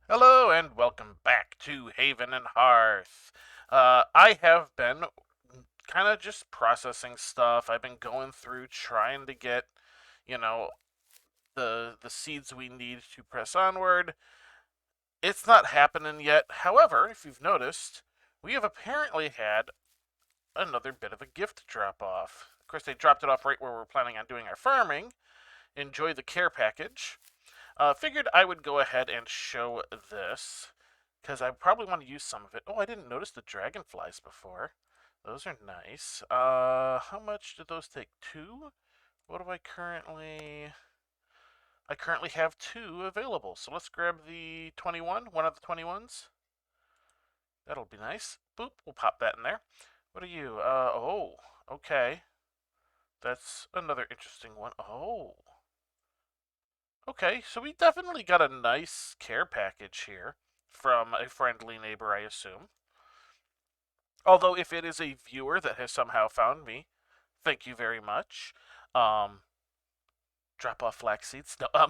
Hello and welcome back to Haven and Hearth. I have been kind of just processing stuff. I've been going through trying to get, you know, the seeds we need to press onward. It's not happening yet. However, if you've noticed, we have apparently had another bit of a gift drop off. Of course, they dropped it off right where we're planning on doing our farming. Enjoy the care package. Figured I would go ahead and show this because I probably want to use some of it. Oh, I didn't notice the dragonflies before. Those are nice. How much did those take? Two? What do I currently... I currently have two available. So let's grab the 21, one of the 21s. That'll be nice. Boop, we'll pop that in there. What are you? Oh, okay. That's another interesting one. Oh. Okay, so we definitely got a nice care package here from a friendly neighbor, I assume. Although, if it is a viewer that has somehow found me, thank you very much. Um, drop off flax seeds. No,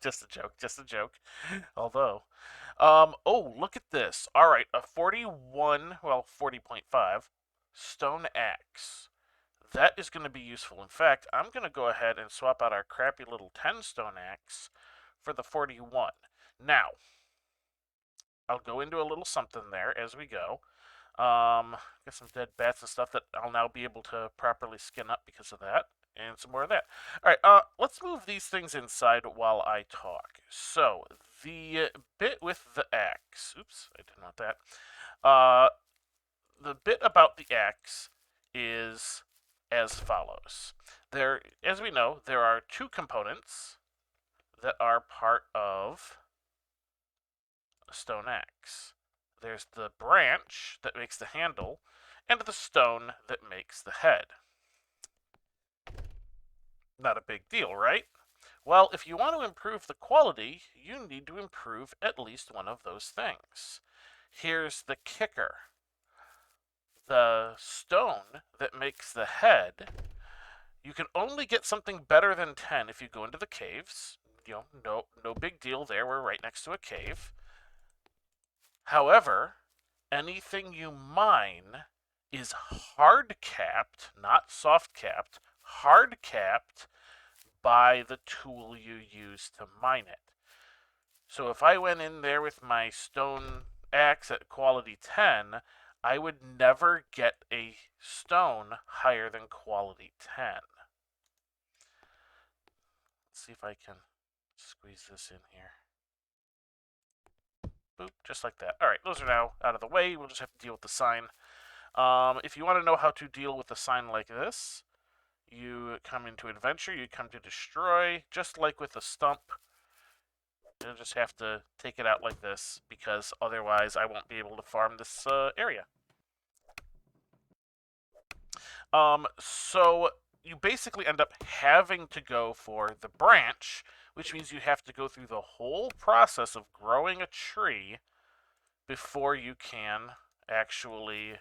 just a joke, just a joke. Although, oh, look at this. All right, a 41, well, 40.5 stone axe. That is going to be useful. In fact, I'm going to go ahead and swap out our crappy little 10 stone axe for the 41. Now, I'll go into a little something there as we go. Got some dead bats and stuff that I'll now be able to properly skin up because of that, and some more of that. All right, let's move these things inside while I talk. So, the bit with the axe. Oops, I didn't want that. Uh, the bit about the axe is as follows. There, as we know, there are two components that are part of a stone axe. There's the branch that makes the handle, and the stone that makes the head. Not a big deal, right? Well, if you want to improve the quality, you need to improve at least one of those things. Here's the kicker. The stone that makes the head, you can only get something better than 10 if you go into the caves. No big deal there. We're right next to a cave. However, anything you mine is hard capped, not soft capped, hard capped by the tool you use to mine it. So if I went in there with my stone axe at quality 10, I would never get a stone higher than quality 10. Let's see if I can squeeze this in here. Boop, just like that. All right, those are now out of the way. We'll just have to deal with the sign. If you want to know how to deal with a sign like this, you come into adventure, you come to destroy, just like with a stump. You'll just have to take it out like this, because otherwise I won't be able to farm this area. So you basically end up having to go for the branch, which means you have to go through the whole process of growing a tree before you can actually,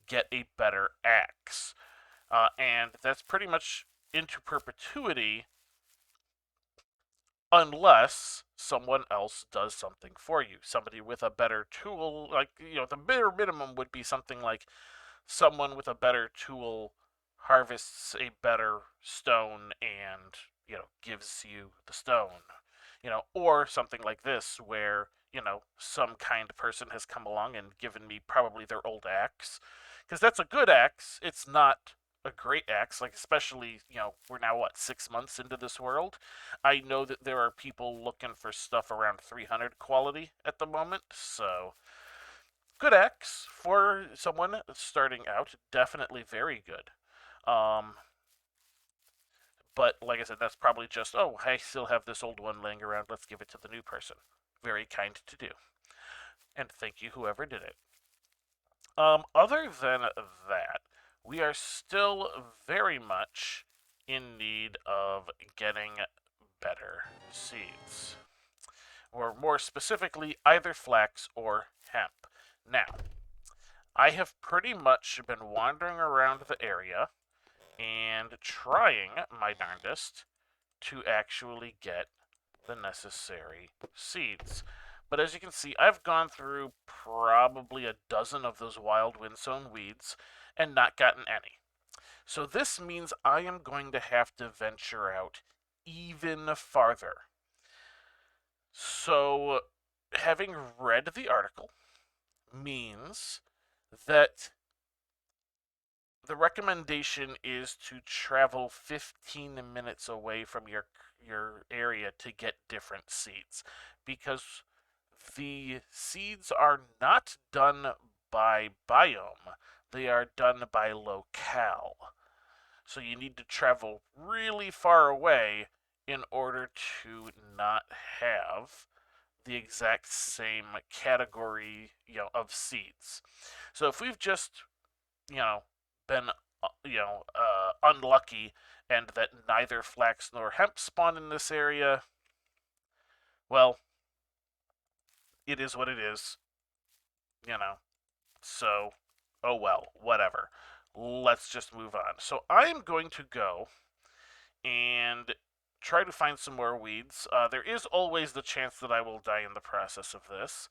get a better axe. And that's pretty much into perpetuity unless someone else does something for you. Somebody with a better tool, like, the bare minimum would be something like someone with a better tool harvests a better stone and, gives you the stone. Or something like this where, some kind person has come along and given me probably their old axe. Because that's a good axe. It's not a great axe, like, especially, we're now, what, 6 months into this world? I know that there are people looking for stuff around 300 quality at the moment, so good axe for someone starting out. Definitely very good. Um, but like I said, that's probably just, oh, I still have this old one laying around. Let's give it to the new person. Very kind to do. And thank you, whoever did it. Other than that, we are still very much in need of getting better seeds. Or more specifically, either flax or hemp. Now, I have pretty much been wandering around the area and trying my darndest to actually get the necessary seeds. But as you can see, I've gone through probably a dozen of those wild windsown weeds and not gotten any. So this means I am going to have to venture out even farther. So, having read the article means that the recommendation is to travel 15 minutes away from your area to get different seeds, because the seeds are not done by biome, they are done by locale. So you need to travel really far away in order to not have the exact same category, of seeds. So if we've just, you know, been, unlucky and that neither flax nor hemp spawn in this area, well, it is what it is, you know. So, oh well, whatever. Let's just move on. So I am going to go and try to find some more weeds. There is always the chance that I will die in the process of this.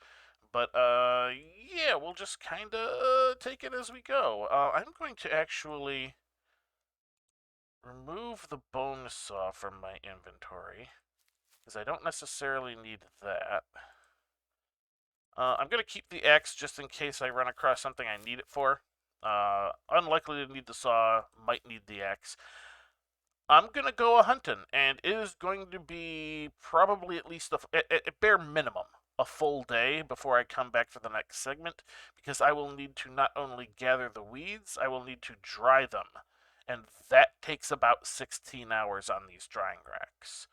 But, yeah, we'll just kind of take it as we go. I'm going to actually remove the bone saw from my inventory, because I don't necessarily need that. I'm going to keep the axe just in case I run across something I need it for. Unlikely to need the saw, might need the axe. I'm going to go a hunting, and it is going to be probably at least a bare minimum a full day before I come back for the next segment, because I will need to not only gather the weeds, I will need to dry them, and that takes about 16 hours on these drying racks.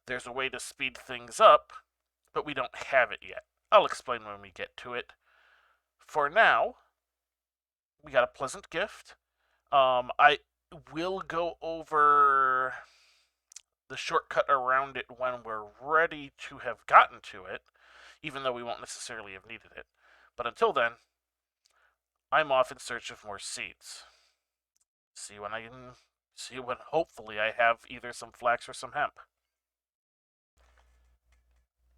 There's a way to speed things up, but we don't have it yet. I'll explain when we get to it. For now, we got a pleasant gift. I will go over the shortcut around it when we're ready to have gotten to it, even though we won't necessarily have needed it. But until then, I'm off in search of more seeds. See when hopefully I have either some flax or some hemp.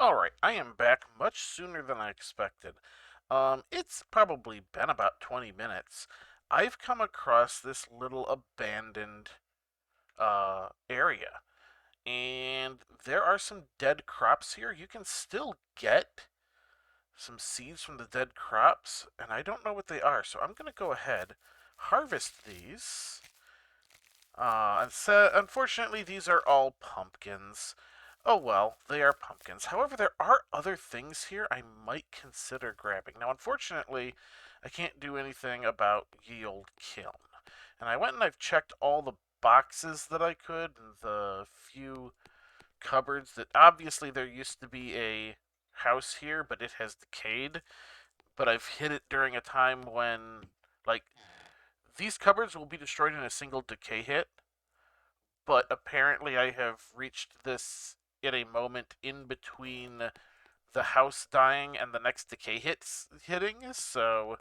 Alright, I am back much sooner than I expected. It's probably been about 20 minutes. I've come across this little abandoned area, and there are some dead crops here. You can still get some seeds from the dead crops, and I don't know what they are, so I'm going to go ahead, harvest these. And so, unfortunately, these are all pumpkins. Oh well, they are pumpkins. However, there are other things here I might consider grabbing. Now, unfortunately, I can't do anything about ye old kiln. And I went and I've checked all the boxes that I could, and the few cupboards that obviously there used to be a house here, but it has decayed. But I've hit it during a time when, like, these cupboards will be destroyed in a single decay hit, but apparently I have reached this at a moment in between the house dying and the next decay hits hitting, so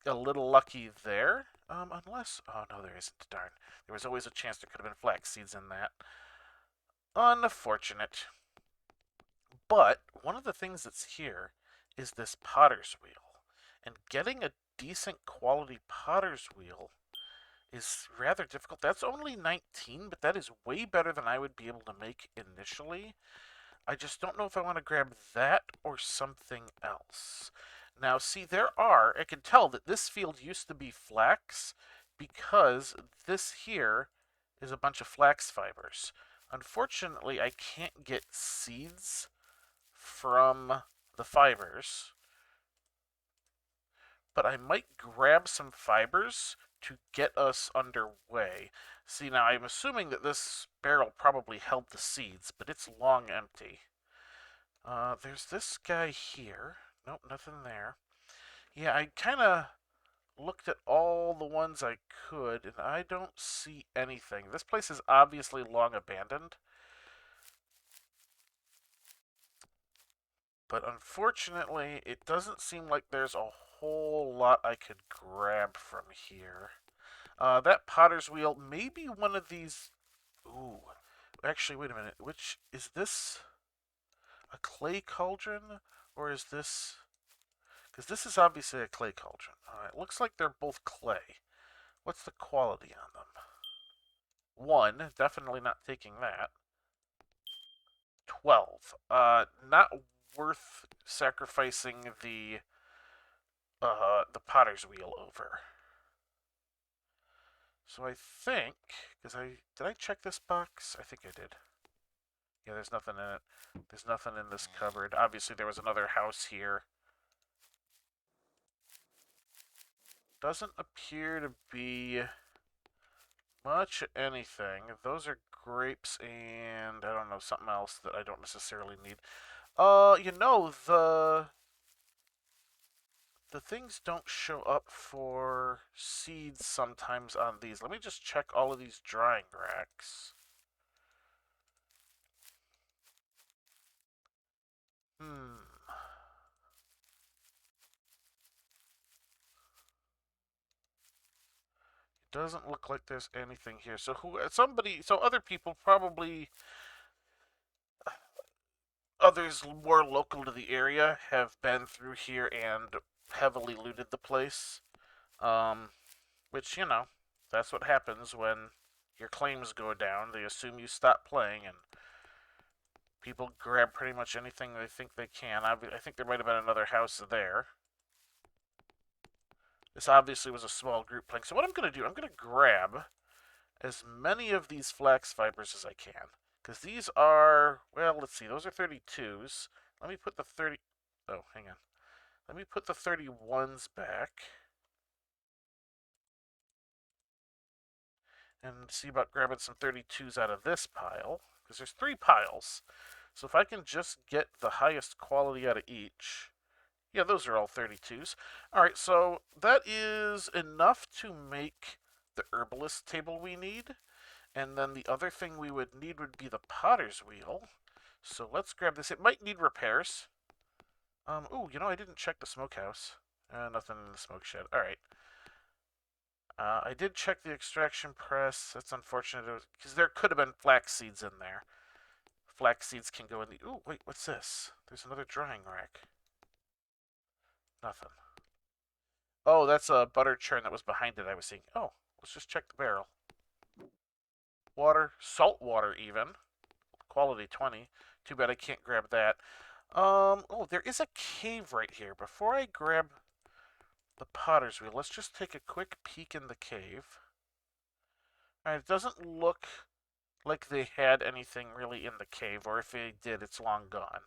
a little lucky there. Unless, oh no, there isn't. Darn, there was always a chance there could have been flax seeds in that. Unfortunate. But one of the things that's here is this potter's wheel, and getting a decent quality potter's wheel is rather difficult. That's only 19, but that is way better than I would be able to make initially. I just don't know if I want to grab that or something else. Now, see, I can tell that this field used to be flax because this here is a bunch of flax fibers. Unfortunately, I can't get seeds from the fibers, but I might grab some fibers to get us underway. See, now I'm assuming that this barrel probably held the seeds, but it's long empty. There's this guy here. Nope, nothing there. Yeah, I kind of looked at all the ones I could, and I don't see anything. This place is obviously long abandoned. But unfortunately, it doesn't seem like there's a whole lot I could grab from here. That potter's wheel, maybe one of these... Ooh, actually, wait a minute. Which, is this... clay cauldron, or is this... Because this is obviously a clay cauldron. Alright, looks like they're both clay. What's the quality on them? 1, definitely not taking that. 12. Not worth sacrificing the potter's wheel over. So I think, because did I check this box? I think I did. Yeah, there's nothing in it. There's nothing in this cupboard. Obviously, there was another house here. Doesn't appear to be much anything. Those are grapes and, I don't know, something else that I don't necessarily need. You know, the things don't show up for seeds sometimes on these. Let me just check all of these drying racks. Hmm. Doesn't look like there's anything here. So other people, probably others more local to the area, have been through here and heavily looted the place. Um, which, that's what happens when your claims go down. They assume you stop playing, and people grab pretty much anything they think they can. I think there might have been another house there. This obviously was a small group playing. So what I'm going to do, I'm going to grab as many of these flax fibers as I can. Because these are, well, let's see, those are 32s. Let me put the 30... Oh, hang on. Let me put the 31s back. And see about grabbing some 32s out of this pile. Because there's 3 piles. So if I can just get the highest quality out of each... Yeah, those are all 32s. Alright, so that is enough to make the herbalist table we need. And then the other thing we would need would be the potter's wheel. So let's grab this. It might need repairs. Ooh, I didn't check the smokehouse. Nothing in the smoke shed. Alright. I did check the extraction press. That's unfortunate, because there could have been flax seeds in there. Flax seeds can go in the... Ooh, wait, what's this? There's another drying rack. Nothing. Oh, that's a butter churn that was behind it I was seeing. Oh, let's just check the barrel. Water, salt water even. Quality 20. Too bad I can't grab that. Oh, there is a cave right here. Before I grab the potter's wheel, let's just take a quick peek in the cave. Alright, it doesn't look like they had anything really in the cave, or if they did, it's long gone.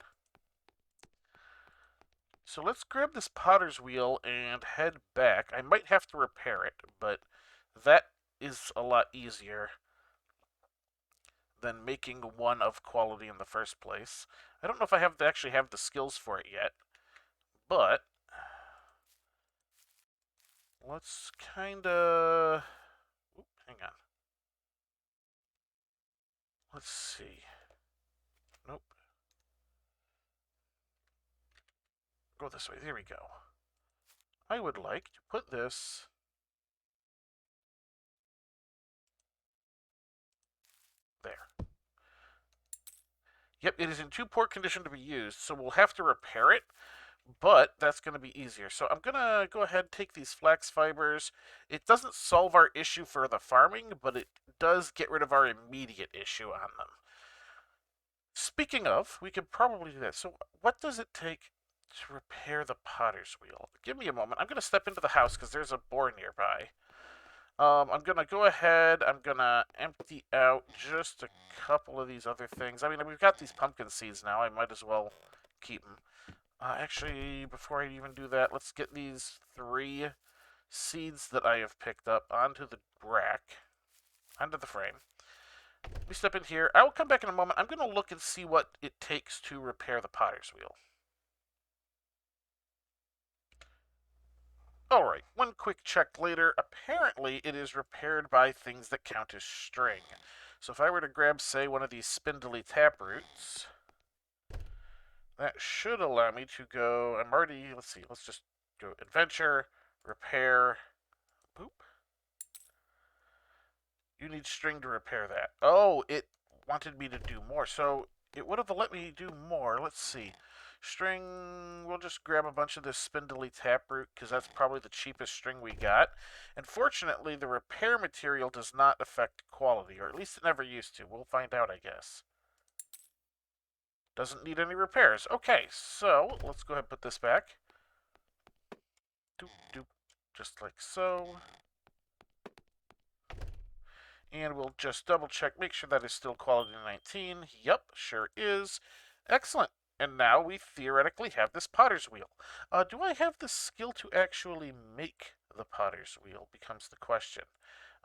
So let's grab this potter's wheel and head back. I might have to repair it, but that is a lot easier than making one of quality in the first place. I don't know if I actually have the skills for it yet, but let's kinda... hang on. Let's see. Nope. Go this way. There we go. I would like to put this... there. Yep, it is in too poor condition to be used, so we'll have to repair it, but that's going to be easier. So I'm going to go ahead and take these flax fibers. It doesn't solve our issue for the farming, but it does get rid of our immediate issue on them. Speaking of, we could probably do that. So what does it take to repair the potter's wheel? Give me a moment. I'm going to step into the house because there's a boar nearby. I'm going to go ahead. I'm going to empty out just a couple of these other things. I mean, we've got these pumpkin seeds now. I might as well keep them. Actually, before I even do that, let's get these 3 seeds that I have picked up onto the rack, onto the frame. Let me step in here. I will come back in a moment. I'm going to look and see what it takes to repair the potter's wheel. Alright, one quick check later. Apparently, it is repaired by things that count as string. So if I were to grab, say, one of these spindly taproots, that should allow me to go... I'm already... Let's see. Let's just go adventure, repair... Boop. You need string to repair that. Oh, it wanted me to do more. So it would have let me do more. Let's see. String, we'll just grab a bunch of this spindly taproot because that's probably the cheapest string we got. And fortunately, the repair material does not affect quality, or at least it never used to. We'll find out, I guess. Doesn't need any repairs. Okay, so let's go ahead and put this back. Doop, doop, just like so. And we'll just double check, make sure that is still quality 19. Yep, sure is. Excellent. And now we theoretically have this potter's wheel. Do I have the skill to actually make the potter's wheel becomes the question.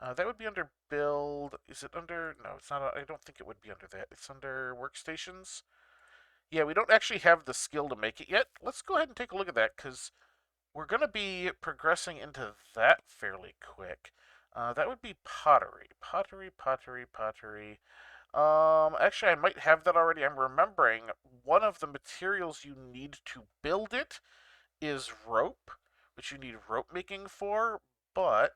That would be under build. Is it under? No, it's not. I don't think it would be under that. It's under workstations. Yeah, we don't actually have the skill to make it yet. Let's go ahead and take a look at that because we're going to be progressing into that fairly quick. That would be pottery. Pottery, pottery, pottery. Actually, I might have that already. I'm remembering one of the materials you need to build it is rope, which you need rope making for, but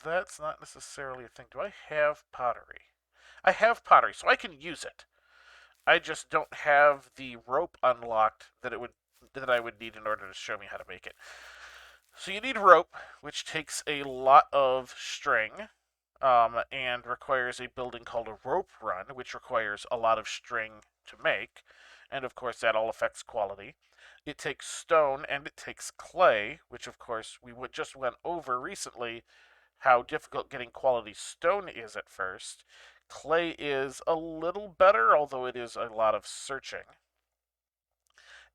that's not necessarily a thing. Do I have pottery? I have pottery, so I can use it. I just don't have the rope unlocked that I would need in order to show me how to make it. So you need rope, which takes a lot of string, and requires a building called a rope run, which requires a lot of string to make, and of course that all affects quality. It takes stone and it takes clay, which of course we just went over recently how difficult getting quality stone is at first. Clay is a little better, although it is a lot of searching.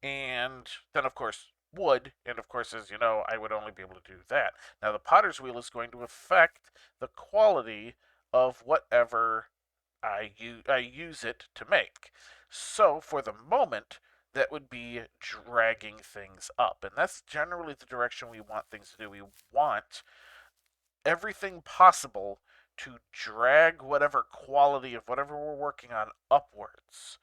And then, of course, wood. And of course, as you know, I would only be able to do that. Now, the potter's wheel is going to affect the quality of whatever I use it to make. So, for the moment, that would be dragging things up. And that's generally the direction we want things to do. We want everything possible to drag whatever quality of whatever we're working on upwards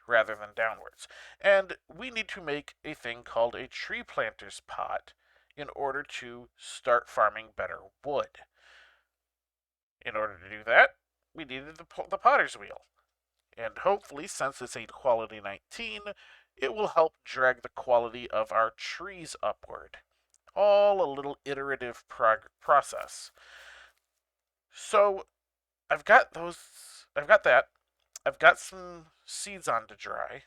rather than downwards. And we need to make a thing called a tree planter's pot in order to start farming better wood. In order to do that, we needed the potter's wheel. And hopefully, since it's a quality 19, it will help drag the quality of our trees upward. All a little iterative process. So I've got those. I've got that. I've got some seeds on to dry.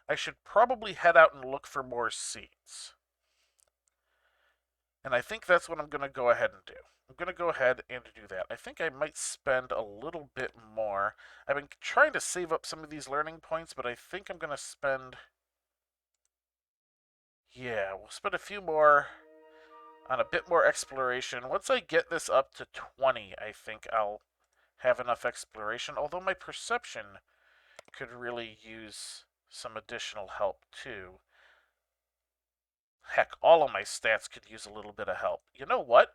I should probably head out and look for more seeds. And I think that's what I'm going to go ahead and do. I'm going to go ahead and do that. I think I might spend a little bit more. I've been trying to save up some of these learning points, but I think I'm going to spend... Yeah, we'll spend a few more on a bit more exploration. Once I get this up to 20, I think I'll have enough exploration, although my perception could really use some additional help too. Heck, all of my stats could use a little bit of help. You know what?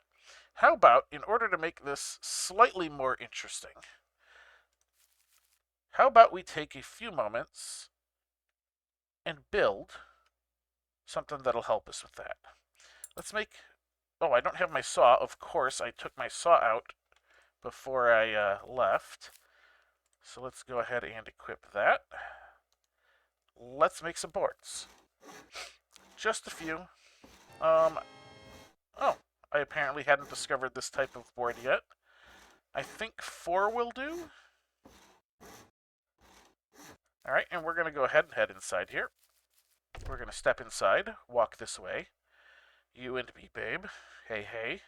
How about, in order to make this slightly more interesting, how about we take a few moments and build something that'll help us with that? Let's make... Oh, I don't have my saw. Of course, I took my saw out before I left. So let's go ahead and equip that. Let's make some boards. Just a few. Oh, I apparently hadn't discovered this type of board yet. I think 4 will do. Alright, and we're going to go ahead and head inside here. We're going to step inside, walk this way. You and me, babe. Hey, hey.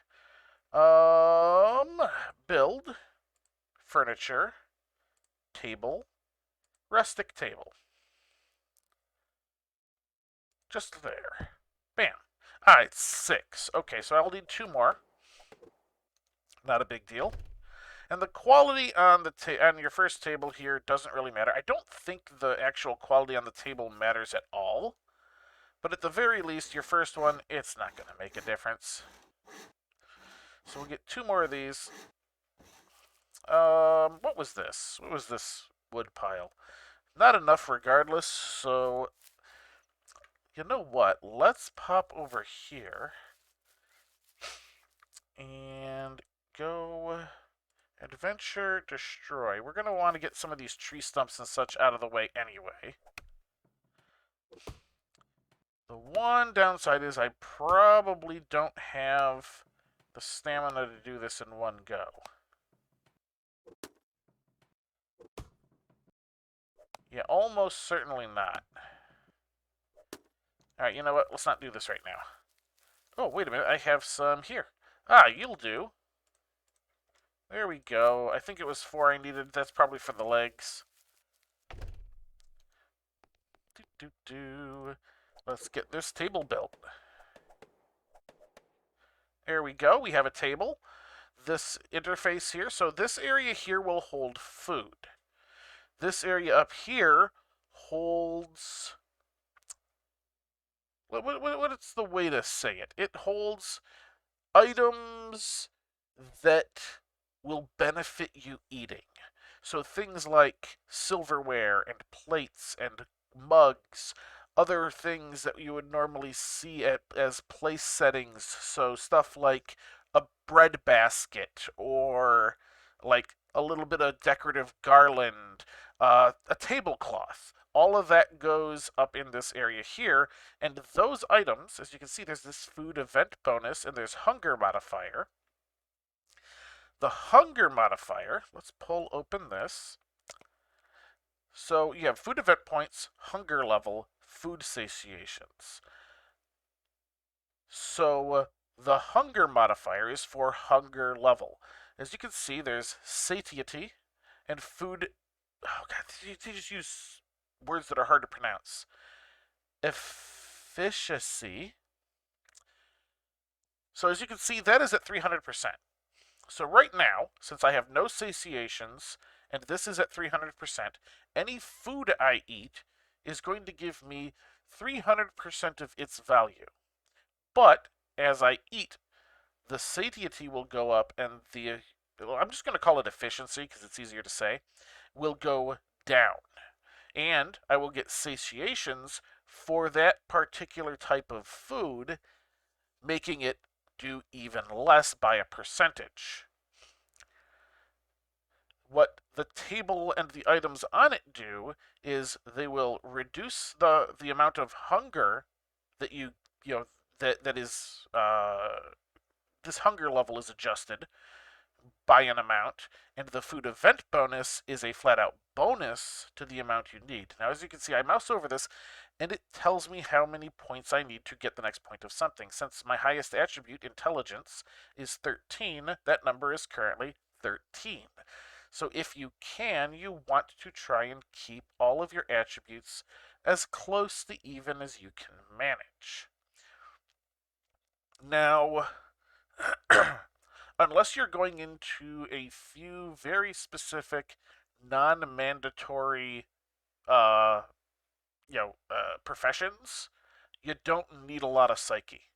Build, furniture, table, rustic table. Just there. Bam. Alright, 6. Okay, so I'll need 2 more. Not a big deal. And the quality on on your first table here doesn't really matter. I don't think the actual quality on the table matters at all. But at the very least, your first one, it's not going to make a difference. So we'll get 2 more of these. What was this? What was this wood pile? Not enough regardless, so... You know what? Let's pop over here and go Adventure, destroy. We're going to want to get some of these tree stumps and such out of the way anyway. The one downside is I probably don't have the stamina to do this in one go. Yeah, almost certainly not. Alright, you know what? Let's not do this right now. Oh, wait a minute. I have some here. Ah, you'll do. There we go. I think it was 4 I needed. That's probably for the legs. Let's get this table built. There we go. We have a table. This interface here. So this area here will hold food. This area up here holds... What's the way to say it? It holds items that will benefit you eating. So things like silverware and plates and mugs, other things that you would normally see as place settings. So stuff like a bread basket or like a little bit of decorative garland, a tablecloth. All of that goes up in this area here, and those items, as you can see, there's this food event bonus and there's hunger modifier. The hunger modifier, let's pull open this. So you have food event points, hunger level, food satiations. So the hunger modifier is for hunger level. As you can see, there's satiety and food. Oh god, they just use words that are hard to pronounce. Efficiency. So as you can see, that is at 300%. So right now, since I have no satiations, and this is at 300%, any food I eat is going to give me 300% of its value. But as I eat, the satiety will go up, and I'm just going to call it efficiency because it's easier to say, will go down. And I will get satiations for that particular type of food, making it do even less by a percentage. What the table and the items on it do is they will reduce the amount of hunger that that is this hunger level is adjusted by an amount, and the food event bonus is a flat out bonus to the amount you need. Now, as you can see, I mouse over this, and it tells me how many points I need to get the next point of something. Since my highest attribute, intelligence, is 13, that number is currently 13. So if you can, you want to try and keep all of your attributes as close to even as you can manage. Now, unless you're going into a few very specific, non-mandatory, professions, you don't need a lot of psyche.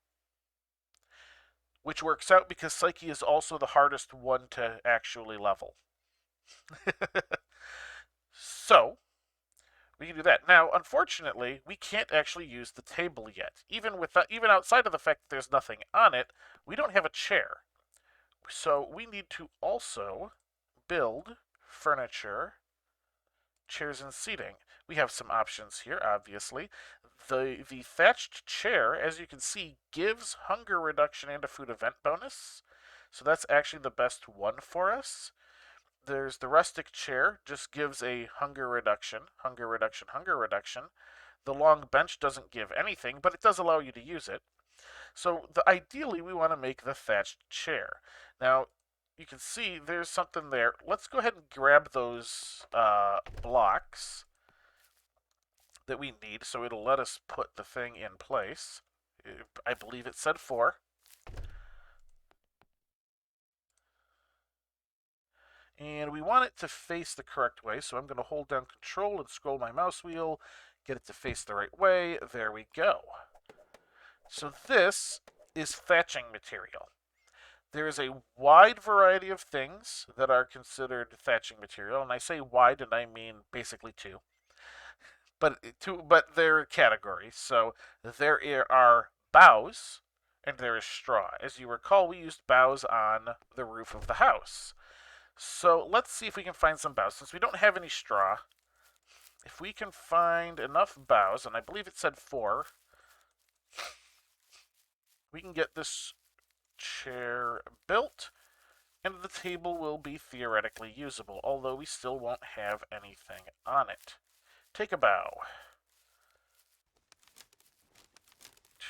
Which works out because psyche is also the hardest one to actually level. So, we can do that. Now, unfortunately, we can't actually use the table yet. Even outside of the fact that there's nothing on it, we don't have a chair. So we need to also build furniture, chairs, and seating. We have some options here, obviously. The thatched chair, as you can see, gives hunger reduction and a food event bonus. So that's actually the best one for us. There's the rustic chair, just gives a hunger reduction, hunger reduction, hunger reduction. The long bench doesn't give anything, but it does allow you to use it. So ideally, we want to make the thatched chair. Now, you can see there's something there. Let's go ahead and grab those blocks that we need, so it'll let us put the thing in place. I believe it said 4. And we want it to face the correct way, so I'm going to hold down Control and scroll my mouse wheel, get it to face the right way. There we go. So this is thatching material. There is a wide variety of things that are considered thatching material, and I say wide and I mean basically two. But they're categories. So there are boughs and there is straw. As you recall, we used boughs on the roof of the house. So let's see if we can find some boughs. Since we don't have any straw, if we can find enough boughs, and I believe it said 4, we can get this chair built, and the table will be theoretically usable, although we still won't have anything on it. Take a bough.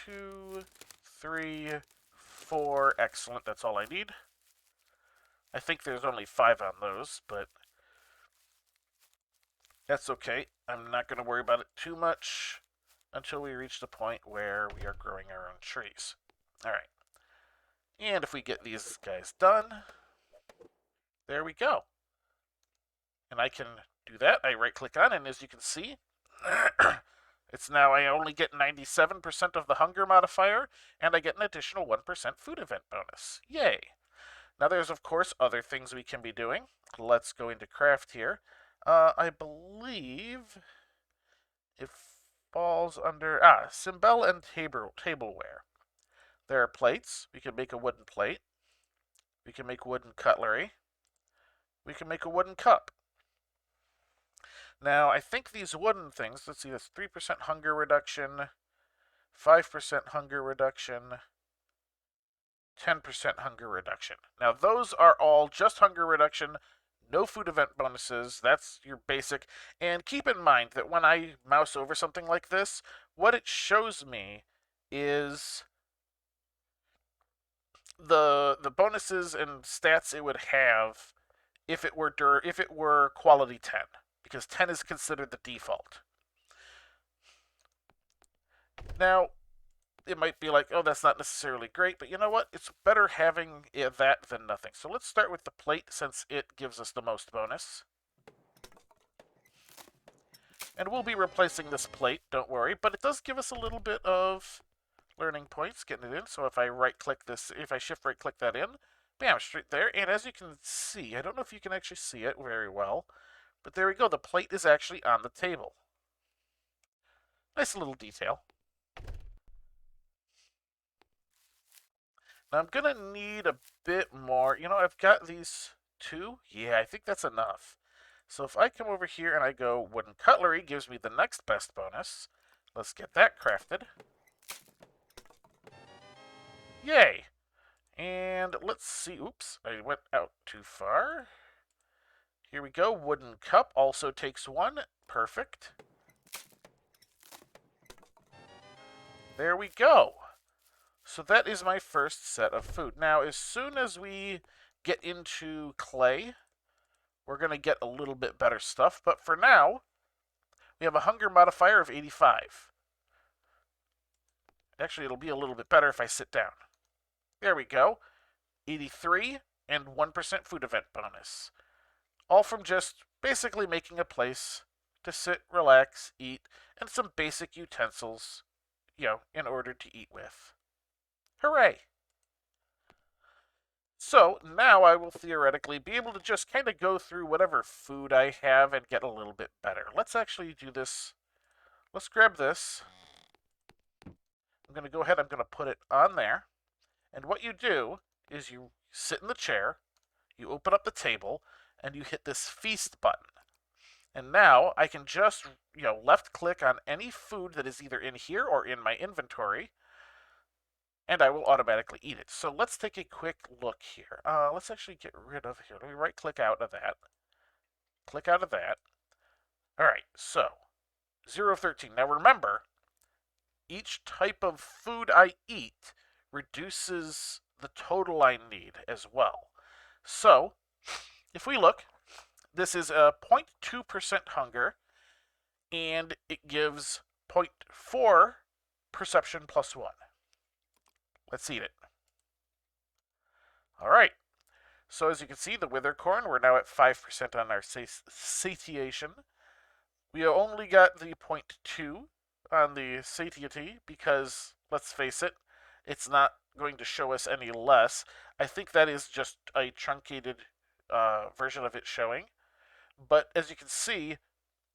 2, 3, 4. Excellent, that's all I need. I think there's only 5 on those, but that's okay. I'm not going to worry about it too much until we reach the point where we are growing our own trees. All right. And if we get these guys done, there we go. And I can do that. I right-click on, and as you can see, it's now I only get 97% of the hunger modifier, and I get an additional 1% food event bonus. Yay! Now there's, of course, other things we can be doing. Let's go into craft here. I believe it falls under, cymbal and tableware. There are plates. We can make a wooden plate. We can make wooden cutlery. We can make a wooden cup. Now, I think these wooden things, let's see, that's 3% hunger reduction, 5% hunger reduction, 10% hunger reduction. Now, those are all just hunger reduction, no food event bonuses. That's your basic. And keep in mind that when I mouse over something like this, what it shows me is the bonuses and stats it would have if it were quality 10, because 10 is considered the default. Now, it might be like, oh, that's not necessarily great, but you know what? It's better having that than nothing. So let's start with the plate since it gives us the most bonus. And we'll be replacing this plate, don't worry, but it does give us a little bit of learning points getting it in. So if I right-click this, if I shift right-click that in, bam, straight there. And as you can see, I don't know if you can actually see it very well, but there we go. The plate is actually on the table. Nice little detail. Now I'm going to need a bit more. You know, I've got these 2. Yeah, I think that's enough. So if I come over here and I go wooden cutlery, gives me the next best bonus. Let's get that crafted. Yay! And let's see. Oops, I went out too far. Here we go. Wooden cup also takes 1. Perfect. There we go. So that is my first set of food. Now, as soon as we get into clay, we're going to get a little bit better stuff. But for now, we have a hunger modifier of 85. Actually, it'll be a little bit better if I sit down. There we go. 83 and 1% food event bonus. All from just basically making a place to sit, relax, eat, and some basic utensils, in order to eat with. Hooray! So now I will theoretically be able to just kind of go through whatever food I have and get a little bit better. Let's actually do this. Let's grab this. I'm going to go ahead, I'm going to put it on there. And what you do is you sit in the chair, you open up the table, and you hit this feast button. And now I can just, left click on any food that is either in here or in my inventory, and I will automatically eat it. So let's take a quick look here. Let's actually get rid of here. Let me right click out of that. Click out of that. All right, so 013. Now remember, each type of food I eat reduces the total I need as well. So if we look, this is a 0.2% hunger, and it gives 0.4 perception plus 1. Let's eat it. All right. So as you can see, the wither corn, we're now at 5% on our satiation. We only got the 0.2 on the satiety because, let's face it, it's not going to show us any less. I think that is just a truncated version of it showing. But as you can see,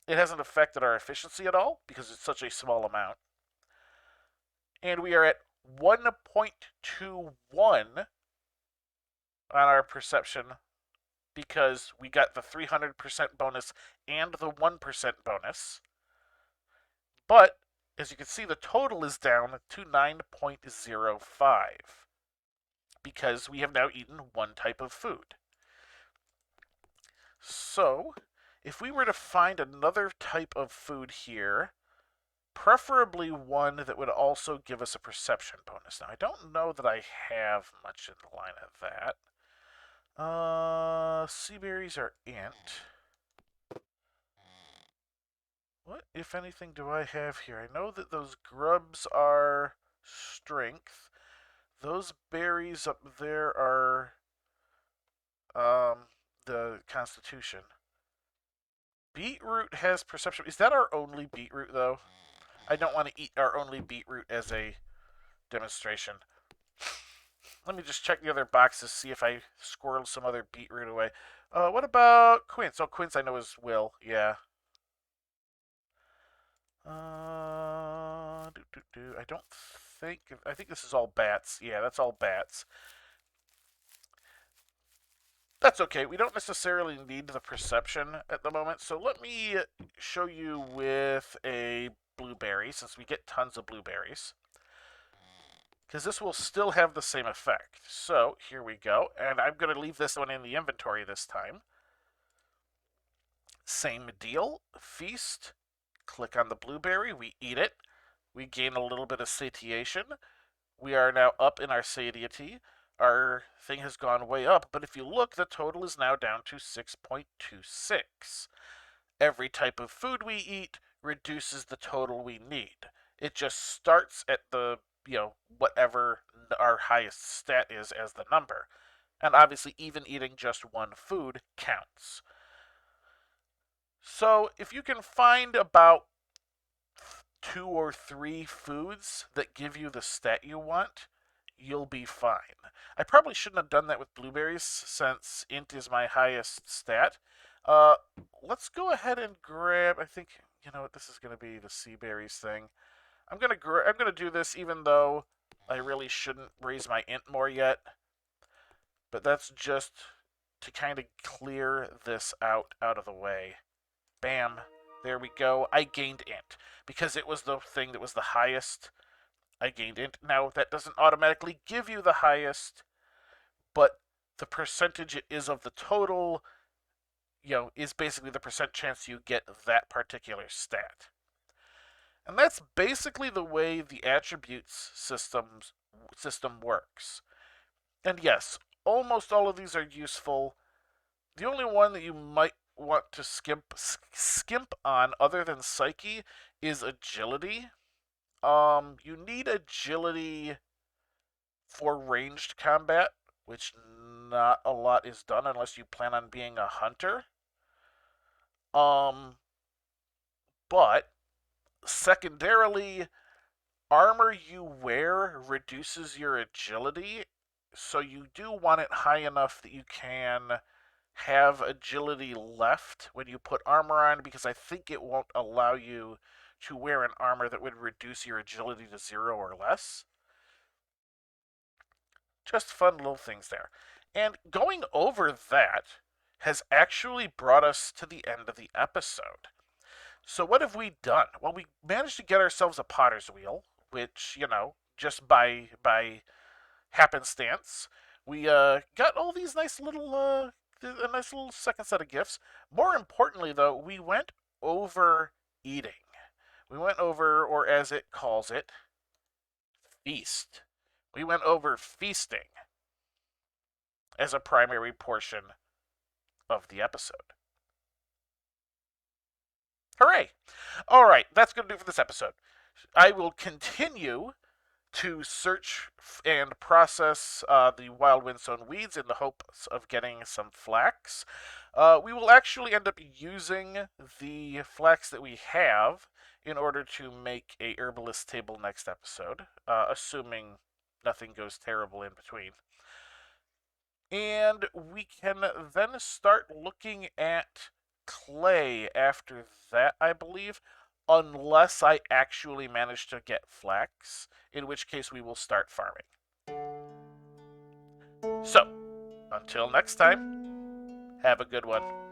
it hasn't affected our efficiency at all because it's such a small amount. And we are at 1.21 on our perception because we got the 300% bonus and the 1% bonus. But, as you can see, the total is down to 9.05 because we have now eaten one type of food. So, if we were to find another type of food here, preferably one that would also give us a perception bonus. Now, I don't know that I have much in the line of that. Sea berries are int. What, if anything, do I have here? I know that those grubs are strength. Those berries up there are the constitution. Beetroot has perception. Is that our only beetroot, though? I don't want to eat our only beetroot as a demonstration. Let me just check the other boxes, see if I squirreled some other beetroot away. What about quince? Oh, quince I know is will. Yeah. I don't think... I think this is all bats. Yeah, that's all bats. That's okay. We don't necessarily need the perception at the moment. So let me show you with a blueberry, since we get tons of blueberries. Because this will still have the same effect. So here we go. And I'm going to leave this one in the inventory this time. Same deal. Feast. Click on the blueberry. We eat it. We gain a little bit of satiation. We are now up in our satiety. Our thing has gone way up, but if you look, the total is now down to 6.26. Every type of food we eat reduces the total we need. It just starts at the, whatever our highest stat is as the number. And obviously, even eating just one food counts. So if you can find about 2 or 3 foods that give you the stat you want, you'll be fine. I probably shouldn't have done that with blueberries since int is my highest stat. Let's go ahead and grab, I think, this is going to be the sea berries thing. I'm going to do this even though I really shouldn't raise my int more yet. But that's just to kind of clear this out of the way. Bam. There we go. I gained int because it was the thing that was the highest. I gained int. Now, that doesn't automatically give you the highest, but the percentage it is of the total, is basically the percent chance you get that particular stat. And that's basically the way the attributes system works. And yes, almost all of these are useful. The only one that you might want to skimp on other than psyche is agility. You need agility for ranged combat, which not a lot is done unless you plan on being a hunter. But secondarily, armor you wear reduces your agility, so you do want it high enough that you can have agility left when you put armor on, because I think it won't allow you to wear an armor that would reduce your agility to 0 or less. Just fun little things there. And going over that has actually brought us to the end of the episode. So what have we done? Well, we managed to get ourselves a potter's wheel, which, just by happenstance, we got all these nice little a nice little second set of gifts. More importantly, though, we went over eating. We went over, or as it calls it, feast. We went over feasting as a primary portion of the episode. Hooray! All right, that's going to do it for this episode. I will continue to search and process the wild windstone weeds in the hopes of getting some flax. We will actually end up using the flax that we have in order to make a herbalist table next episode, assuming nothing goes terrible in between. And we can then start looking at clay after that, I believe, unless I actually manage to get flax, in which case we will start farming. So, until next time, Have a good one.